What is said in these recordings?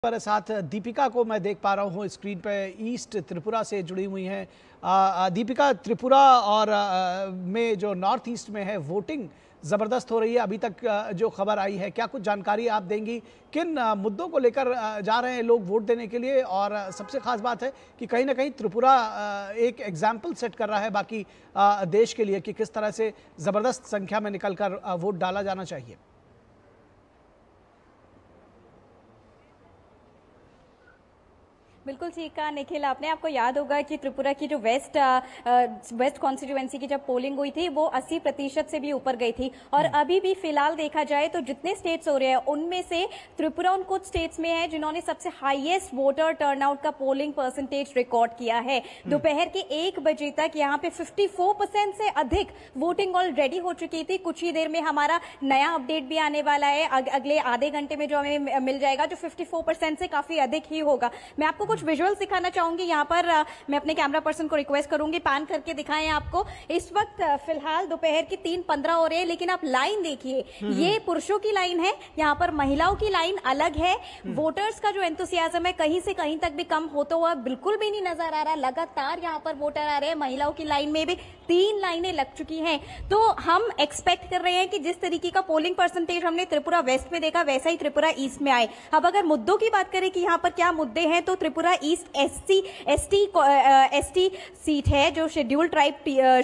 हमारे साथ दीपिका को मैं देख पा रहा हूँ स्क्रीन पे, ईस्ट त्रिपुरा से जुड़ी हुई हैं। दीपिका, त्रिपुरा और में जो नॉर्थ ईस्ट में है वोटिंग ज़बरदस्त हो रही है। अभी तक जो खबर आई है, क्या कुछ जानकारी आप देंगी? किन मुद्दों को लेकर जा रहे हैं लोग वोट देने के लिए? और सबसे खास बात है कि कहीं ना कहीं त्रिपुरा एक एग्जाम्पल सेट कर रहा है बाकी देश के लिए कि किस तरह से ज़बरदस्त संख्या में निकलकर वोट डाला जाना चाहिए। बिल्कुल ठीक कहा निखिल आपने। आपको याद होगा कि त्रिपुरा की जो वेस्ट कॉन्स्टिट्यूएंसी की जब पोलिंग हुई थी वो 80% से भी ऊपर गई थी। और अभी भी फिलहाल देखा जाए तो जितने स्टेट्स हो रहे हैं उनमें से त्रिपुरा उन कुछ स्टेट्स में है जिन्होंने सबसे हाईएस्ट वोटर टर्नआउट का पोलिंग परसेंटेज रिकॉर्ड किया है। दोपहर के 1 बजे तक यहाँ पे 54% से अधिक वोटिंग ऑलरेडी हो चुकी थी। कुछ ही देर में हमारा नया अपडेट भी आने वाला है, अगले आधे घंटे में जो हमें मिल जाएगा, जो 54% से काफी अधिक ही होगा। मैं आपको कुछ विजुअल दिखाना चाहूंगी। यहाँ पर मैं अपने कैमरा पर्सन को रिक्वेस्ट करूंगी पैन करके दिखाएं आपको। इस वक्त फिलहाल दोपहर की 3:15 हो रहे हैं, लेकिन आप लाइन देखिए, ये पुरुषों की लाइन है, यहाँ पर महिलाओं की लाइन अलग है। वोटर्स का जो एंथुसियाज्म है कहीं से कहीं तक भी कम होता हुआ बिल्कुल भी नहीं नजर आ रहा। लगातार यहाँ पर वोटर आ रहे हैं। महिलाओं की लाइन में भी 3 लाइनें लग चुकी हैं। तो हम एक्सपेक्ट कर रहे हैं कि जिस तरीके का पोलिंग परसेंटेज हमने त्रिपुरा वेस्ट में देखा वैसा ही त्रिपुरा ईस्ट में आए। अब अगर मुद्दों की बात करें कि यहाँ पर क्या मुद्दे हैं, तो त्रिपुरा ईस्ट एसटी सीट है, जो शेड्यूल ट्राइब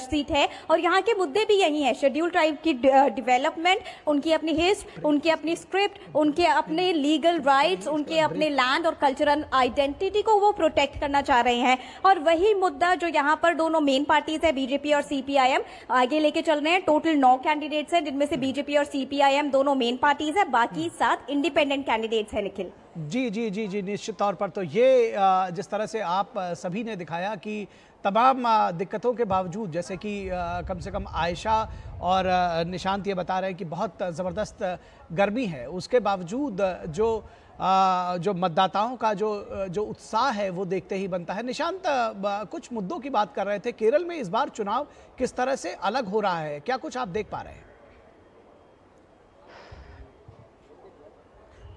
सीट है, और यहाँ के मुद्दे भी यही है। शेड्यूल ट्राइब की डेवलपमेंट, उनकी अपनी हिस्ट्री, उनकी अपनी स्क्रिप्ट, उनके अपने लीगल राइट्स, उनके अपने लैंड और कल्चरल आइडेंटिटी को वो प्रोटेक्ट करना चाह रहे हैं। और वही मुद्दा जो यहाँ पर दोनों मेन पार्टीज है, बीजेपी और सीपीआईएम, आगे लेके चल रहे हैं। टोटल 9 कैंडिडेट्स हैं, जिनमें से बीजेपी और सीपीआईएम दोनों मेन पार्टीज है, बाकी 7 इंडिपेंडेंट कैंडिडेट्स हैं। निखिल जी जी जी जी, निश्चित तौर पर तो ये जिस तरह से आप सभी ने दिखाया कि तमाम दिक्कतों के बावजूद, जैसे कि कम से कम आयशा और निशांत ये बता रहे हैं कि बहुत ज़बरदस्त गर्मी है, उसके बावजूद जो मतदाताओं का जो उत्साह है वो देखते ही बनता है। निशांत, कुछ मुद्दों की बात कर रहे थे। केरल में इस बार चुनाव किस तरह से अलग हो रहा है, क्या कुछ आप देख पा रहे हैं?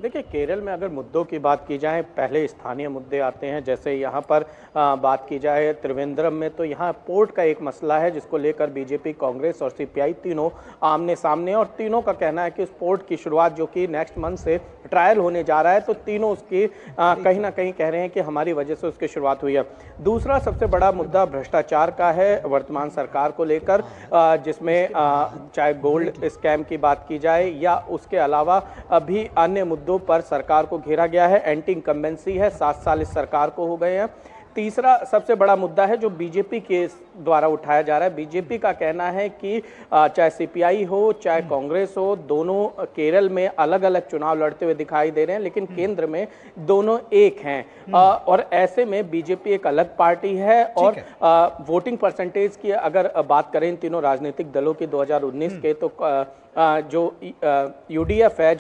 देखिए, केरल में अगर मुद्दों की बात की जाए, पहले स्थानीय मुद्दे आते हैं। जैसे यहाँ पर बात की जाए त्रिवेंद्रम में, तो यहाँ पोर्ट का एक मसला है जिसको लेकर बीजेपी, कांग्रेस और सीपीआई तीनों आमने सामने, और तीनों का कहना है कि उस पोर्ट की शुरुआत जो कि नेक्स्ट मंथ से ट्रायल होने जा रहा है, तो तीनों उसकी कहीं ना कहीं कह रहे हैं कि हमारी वजह से उसकी शुरुआत हुई है। दूसरा सबसे बड़ा मुद्दा भ्रष्टाचार का है वर्तमान सरकार को लेकर, जिसमें चाहे गोल्ड स्कैम की बात की जाए या उसके अलावा अभी अन्य मुद्दों पर सरकार को घेरा गया है। एंटी इनकम्बेंसी है, 7 साल इस सरकार को हो गए हैं। तीसरा सबसे बड़ा मुद्दा है जो बीजेपी के द्वारा उठाया जा रहा है। बीजेपी का कहना है कि चाहे सीपीआई हो चाहे कांग्रेस हो, दोनों केरल में अलग अलग चुनाव लड़ते हुए दिखाई दे रहे हैं, लेकिन केंद्र में दोनों एक हैं। और ऐसे में बीजेपी एक अलग पार्टी है। और वोटिंग परसेंटेज की अगर बात करें इन तीनों राजनीतिक दलों की 2019 के, तो जो यूडीएफ है,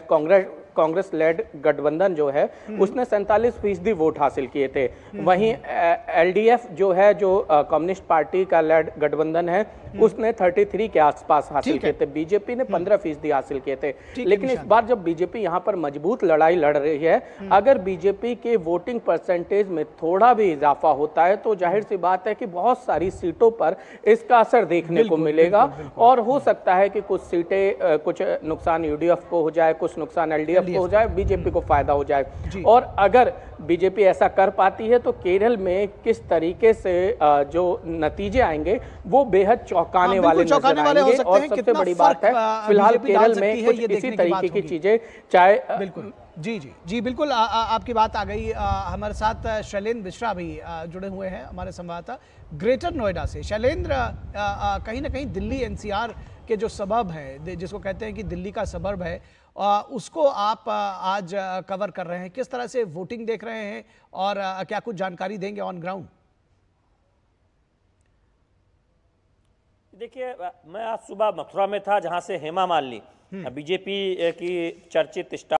कांग्रेस लेड गठबंधन जो है, उसने 47% वोट हासिल किए थे। वहीं एलडीएफ जो है, जो कम्युनिस्ट पार्टी का लेड गठबंधन है, उसने 33 के आसपास हासिल किए थे। बीजेपी ने 15% हासिल किए थे। लेकिन इस बार जब बीजेपी यहां पर मजबूत लड़ाई लड़ रही है, अगर बीजेपी के वोटिंग परसेंटेज में थोड़ा भी इजाफा होता है तो जाहिर सी बात है कि बहुत सारी सीटों पर इसका असर देखने को मिलेगा। और हो सकता है कि कुछ सीटें, कुछ नुकसान यूडीएफ को हो जाए, कुछ नुकसान एलडीएफ हो जाए, बीजेपी को फायदा हो जाए। और अगर बीजेपी ऐसा कर पाती है तो केरल में किस तरीके से जो नतीजे आएंगे वो बेहद चौंकाने वाले नजर आएंगे। और सबसे बड़ी बात है, फिलहाल केरल में कुछ इसी तरीके की चीजें, चाहे बिल्कुल जी जी जी बिल्कुल आपकी बात आ गई। हमारे साथ शैलेंद्र मिश्रा भी जुड़े हुए हैं, हमारे संवाददाता ग्रेटर नोएडा से। शैलेंद्र, कहीं ना कहीं दिल्ली एनसीआर के जो सबब है, जिसको कहते हैं कि दिल्ली का सबर्ब है, उसको आप आज कवर कर रहे हैं। किस तरह से वोटिंग देख रहे हैं और क्या कुछ जानकारी देंगे ऑन ग्राउंड? देखिए, मैं आज सुबह मथुरा में था, जहां से हेमा मालिनी बीजेपी की चर्चित स्टार